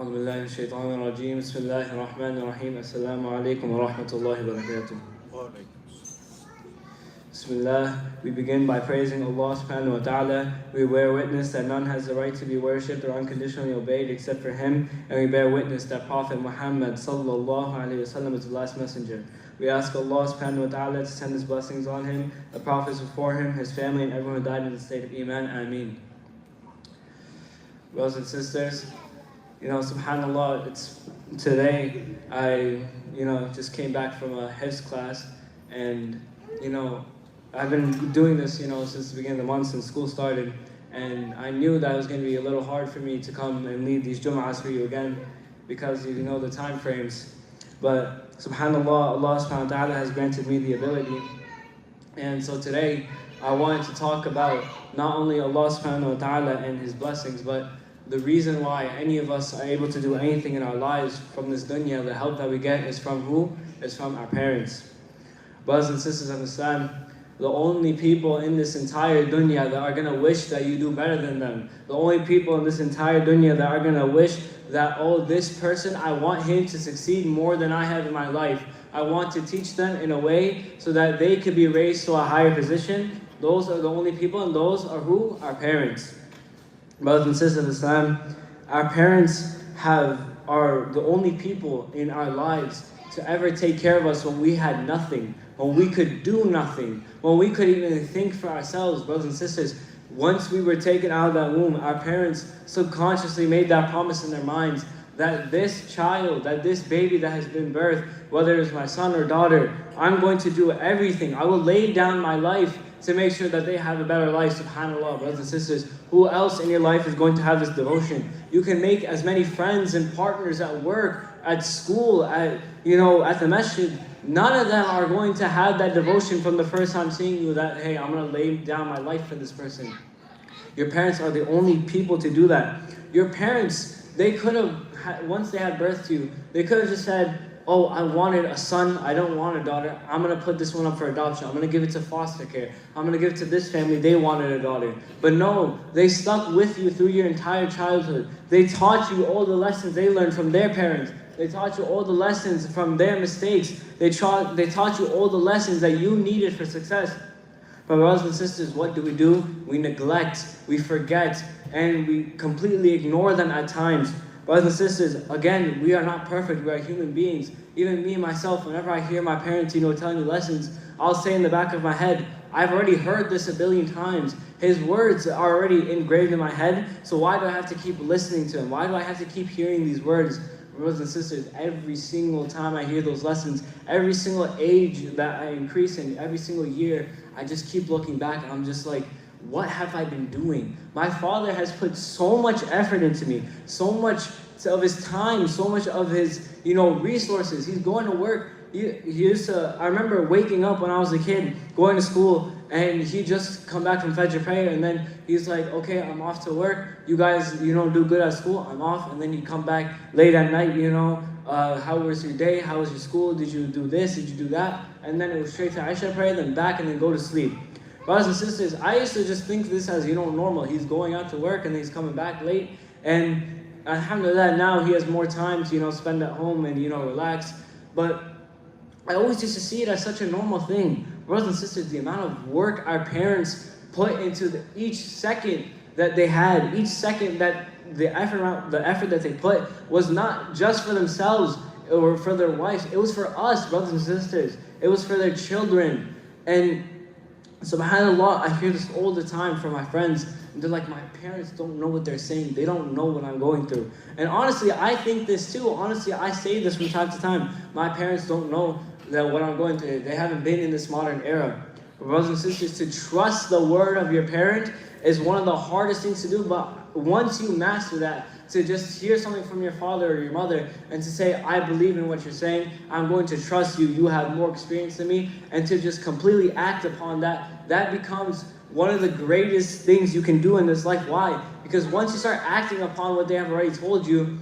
أعوذ بالله من الشيطان الرجيم بسم الله الرحمن الرحيم السلام عليكم ورحمة الله وبركاته. Bismillah, we begin by praising Allah subhanahu wa ta'ala. We bear witness that none has the right to be worshipped or unconditionally obeyed except for Him, and we bear witness that Prophet Muhammad sallallahu alayhi wasallam is the last messenger. We ask Allah subhanahu wa ta'ala to send His blessings on him, the prophets before him, his family, and everyone who died in the state of Iman. Ameen. Brothers and sisters, subhanAllah, today I, just came back from a Hifz class, and, I've been doing this, since the beginning of the month, since school started, and I knew that it was going to be a little hard for me to come and lead these Jum'ahs for you again, because you know the time frames. But subhanAllah, Allah subhanahu wa ta'ala has granted me the ability, and so today I wanted to talk about not only Allah subhanahu wa ta'ala and His blessings, but the reason why any of us are able to do anything in our lives from this dunya, the help that we get is from who? Is from our parents. Brothers and sisters of Islam, the only people in this entire dunya that are going to wish that you do better than them, the only people in this entire dunya that are going to wish that, oh, this person, I want him to succeed more than I have in my life. I want to teach them in a way so that they could be raised to a higher position. Those are the only people, and those are who? Our parents. Brothers and sisters of Islam, our parents are the only people in our lives to ever take care of us when we had nothing, when we could do nothing, when we couldn't even think for ourselves. Brothers and sisters, once we were taken out of that womb, our parents subconsciously made that promise in their minds that this child, that this baby that has been birthed, whether it's my son or daughter, I'm going to do everything. I will lay down my life to make sure that they have a better life. SubhanAllah, brothers and sisters, who else in your life is going to have this devotion? You can make as many friends and partners at work, at school, at the masjid. None of them are going to have that devotion from the first time seeing you that, hey, I'm going to lay down my life for this person. Your parents are the only people to do that. Your parents, they could have, once they had birth to you, they could have just said, oh, I wanted a son, I don't want a daughter, I'm going to put this one up for adoption, I'm going to give it to foster care, I'm going to give it to this family, they wanted a daughter. But no, they stuck with you through your entire childhood. They taught you all the lessons they learned from their parents. They taught you all the lessons from their mistakes. They taught you all the lessons that you needed for success. But brothers and sisters, what do? We neglect, we forget, and we completely ignore them at times. Brothers and sisters, again, we are not perfect, we are human beings. Even me, myself, whenever I hear my parents, telling me lessons, I'll say in the back of my head, I've already heard this a billion times. His words are already engraved in my head, so why do I have to keep listening to him? Why do I have to keep hearing these words? Brothers and sisters, every single time I hear those lessons, every single age that I increase in, every single year, I just keep looking back and I'm just like, what have I been doing? My father has put so much effort into me, so much of his time, so much of his, resources. He's going to work. I remember waking up when I was a kid, going to school, and he just come back from Fajr prayer, and then he's like, okay, I'm off to work. You guys, do good at school. I'm off. And then he'd come back late at night, how was your day? How was your school? Did you do this? Did you do that? And then it was straight to Isha prayer, then back, and then go to sleep. Brothers and sisters, I used to just think this as, normal. He's going out to work, and then he's coming back late, and alhamdulillah, now he has more time to, spend at home and, relax. But I always used to see it as such a normal thing. Brothers and sisters, the amount of work our parents put into each second that they had, each second that the effort that they put was not just for themselves or for their wives. It was for us, brothers and sisters. It was for their children. And subhanAllah, I hear this all the time from my friends. And they're like, my parents don't know what they're saying. They don't know what I'm going through. And honestly, I think this too. Honestly, I say this from time to time. My parents don't know that what I'm going through. They haven't been in this modern era. Brothers and sisters, to trust the word of your parent is one of the hardest things to do. But once you master that, to just hear something from your father or your mother and to say, I believe in what you're saying, I'm going to trust you, you have more experience than me, and to just completely act upon that, that becomes one of the greatest things you can do in this life. Why? Because once you start acting upon what they have already told you,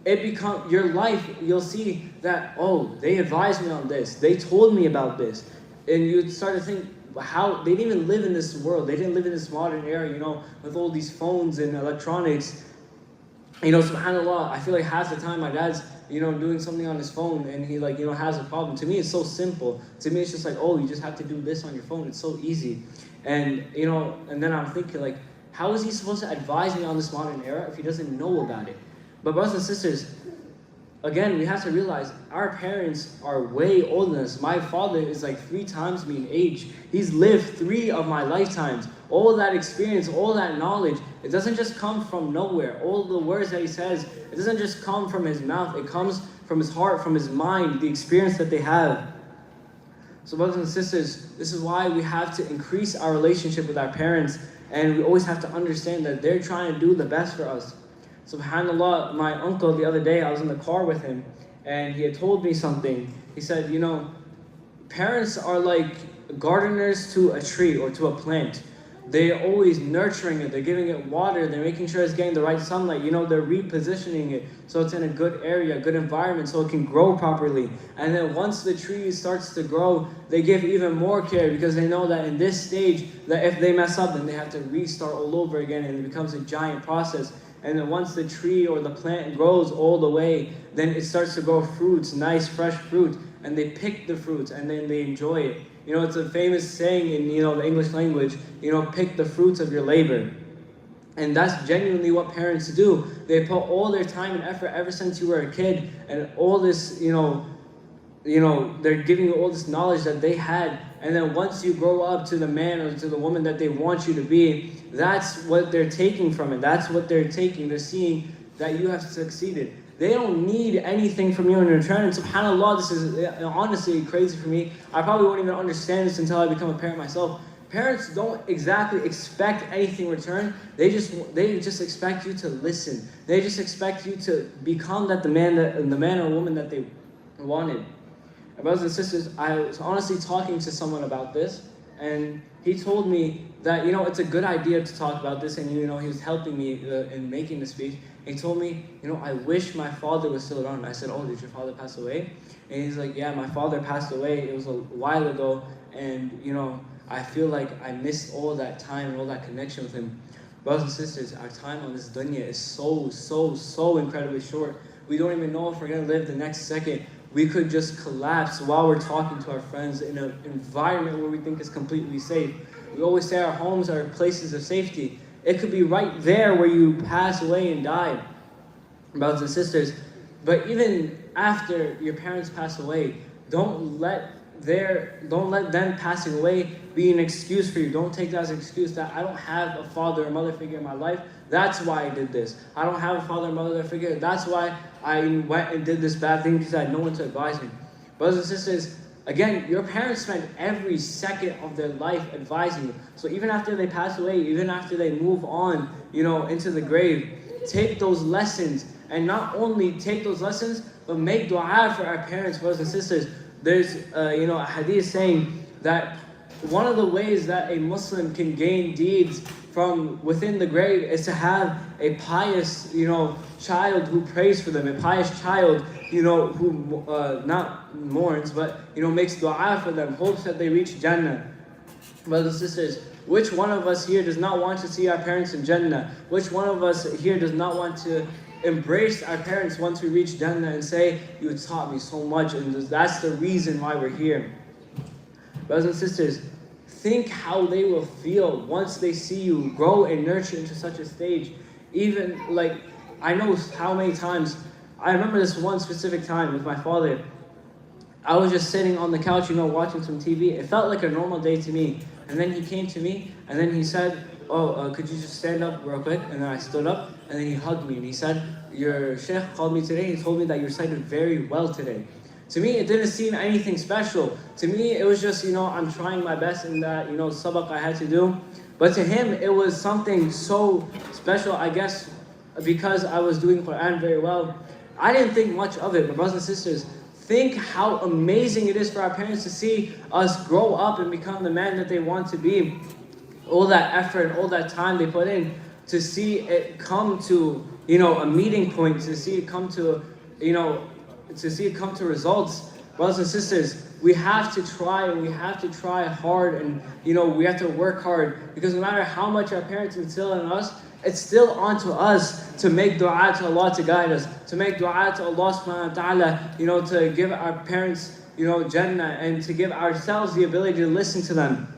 it becomes your life. You'll see that, oh, they advised me on this. They told me about this. And you start to think, how they didn't even live in this world. They didn't live in this modern era, with all these phones and electronics. SubhanAllah, I feel like half the time my dad's, doing something on his phone and he like, has a problem. To me, it's so simple. To me, it's just like, oh, you just have to do this on your phone. It's so easy. And, and then I'm thinking like, how is he supposed to advise me on this modern era if he doesn't know about it? But brothers and sisters, again, we have to realize our parents are way older than us. My father is like 3 times me in age. He's lived 3 of my lifetimes. All that experience, all that knowledge, it doesn't just come from nowhere. All the words that he says, it doesn't just come from his mouth. It comes from his heart, from his mind, the experience that they have. So brothers and sisters, this is why we have to increase our relationship with our parents, and we always have to understand that they're trying to do the best for us. SubhanAllah, my uncle, the other day, I was in the car with him, and he had told me something. He said, parents are like gardeners to a tree or to a plant. They're always nurturing it. They're giving it water. They're making sure it's getting the right sunlight. They're repositioning it so it's in a good area, a good environment, so it can grow properly. And then once the tree starts to grow, they give even more care because they know that in this stage, that if they mess up, then they have to restart all over again, and it becomes a giant process. And then once the tree or the plant grows all the way, then it starts to grow fruits, nice fresh fruit, and they pick the fruits and then they enjoy it. It's a famous saying in the English language, pick the fruits of your labor. And that's genuinely what parents do. They put all their time and effort ever since you were a kid, and all this, they're giving you all this knowledge that they had. And then once you grow up to the man or to the woman that they want you to be, that's what they're taking from it. That's what they're taking. They're seeing that you have succeeded. They don't need anything from you in return. And SubhanAllah, this is honestly crazy for me. I probably won't even understand this until I become a parent myself. Parents don't exactly expect anything in return. They just expect you to listen. They just expect you to become the man or woman that they wanted. And brothers and sisters, I was honestly talking to someone about this, and he told me that it's a good idea to talk about this, and he was helping me in making the speech. He told me, I wish my father was still around. I said, oh, did your father pass away? And he's like, yeah, my father passed away. It was a while ago, and I feel like I missed all that time and all that connection with him. Brothers and sisters, our time on this dunya is so incredibly short. We don't even know if we're going to live the next second. We could just collapse while we're talking to our friends in an environment where we think is completely safe. We always say our homes are places of safety. It could be right there where you pass away and die, brothers and sisters. But even after your parents pass away, don't let them passing away be an excuse for you. Don't take that as an excuse that I don't have a father or mother figure in my life. That's why I did this. I don't have a father or mother figure. That's why I went and did this bad thing, because I had no one to advise me. Brothers and sisters, again, your parents spend every second of their life advising you. So even after they pass away, even after they move on, into the grave, take those lessons. And not only take those lessons, but make dua for our parents, brothers and sisters. There's, a hadith saying that one of the ways that a Muslim can gain deeds from within the grave is to have a pious, child who prays for them, a pious child, who not mourns, but, makes dua for them, hopes that they reach Jannah. Brothers and sisters, which one of us here does not want to see our parents in Jannah? Which one of us here does not want to embrace our parents once we reach Jannah and say, you taught me so much, and that's the reason why we're here? Brothers and sisters, think how they will feel once they see you grow and nurture into such a stage. Even like, I know how many times, I remember this one specific time with my father. I was just sitting on the couch, watching some TV. It felt like a normal day to me. And then he came to me, and then he said, could you just stand up real quick? And then I stood up, and then he hugged me, and he said, your sheikh called me today, he told me that you recited very well today. To me, it didn't seem anything special. To me, it was just, I'm trying my best in that, sabaq I had to do. But to him, it was something so special, I guess, because I was doing Quran very well. I didn't think much of it, but brothers and sisters, think how amazing it is for our parents to see us grow up and become the man that they want to be. All that effort, all that time they put in, to see it come to, a meeting point, to see it come to, results. Brothers and sisters, we have to try, and we have to try hard, and we have to work hard, because no matter how much our parents instill in us, it's still onto us to make dua to Allah to guide us, to make dua to Allah subhanahu wa ta'ala, to give our parents, Jannah, and to give ourselves the ability to listen to them.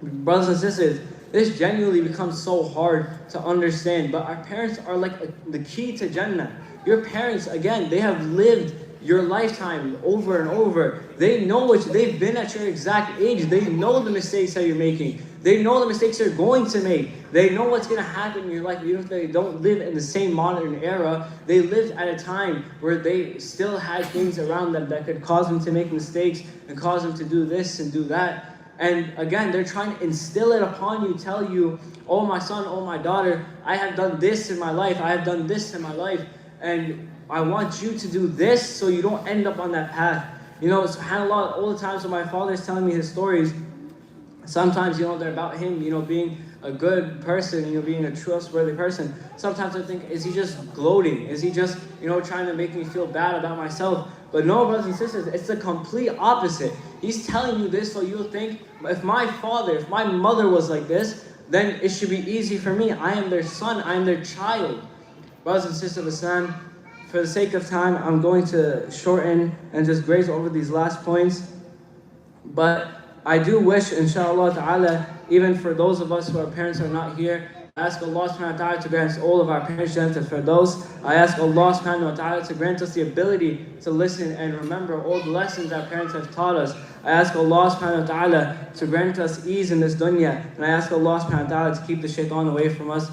Brothers and sisters, this genuinely becomes so hard to understand, but our parents are like the key to Jannah. Your parents, again, they have lived your lifetime over and over. They know they've been at your exact age. They know the mistakes that you're making. They know the mistakes you're going to make. They know what's going to happen in your life. Even if they don't live in the same modern era, they lived at a time where they still had things around them that could cause them to make mistakes and cause them to do this and do that. And again, they're trying to instill it upon you, tell you, oh my son, oh my daughter, I have done this in my life, I have done this in my life, and I want you to do this so you don't end up on that path. SubhanAllah, all the times when my father is telling me his stories, sometimes, they're about him, being a good person, being a trustworthy person. Sometimes I think, is he just gloating? Is he just, trying to make me feel bad about myself? But no, brothers and sisters, it's the complete opposite. He's telling you this so you'll think, if my mother was like this, then it should be easy for me. I am their son, I am their child. Brothers and sisters of Islam, for the sake of time, I'm going to shorten and just graze over these last points. But I do wish, inshallah ta'ala, even for those of us who our parents are not here, I ask Allah subhanahu wa ta'ala to grant all of our parents Jannah al-Firdaus. I ask Allah subhanahu wa ta'ala to grant us the ability to listen and remember all the lessons our parents have taught us. I ask Allah subhanahu wa ta'ala to grant us ease in this dunya. And I ask Allah subhanahu wa ta'ala to keep the shaitan away from us.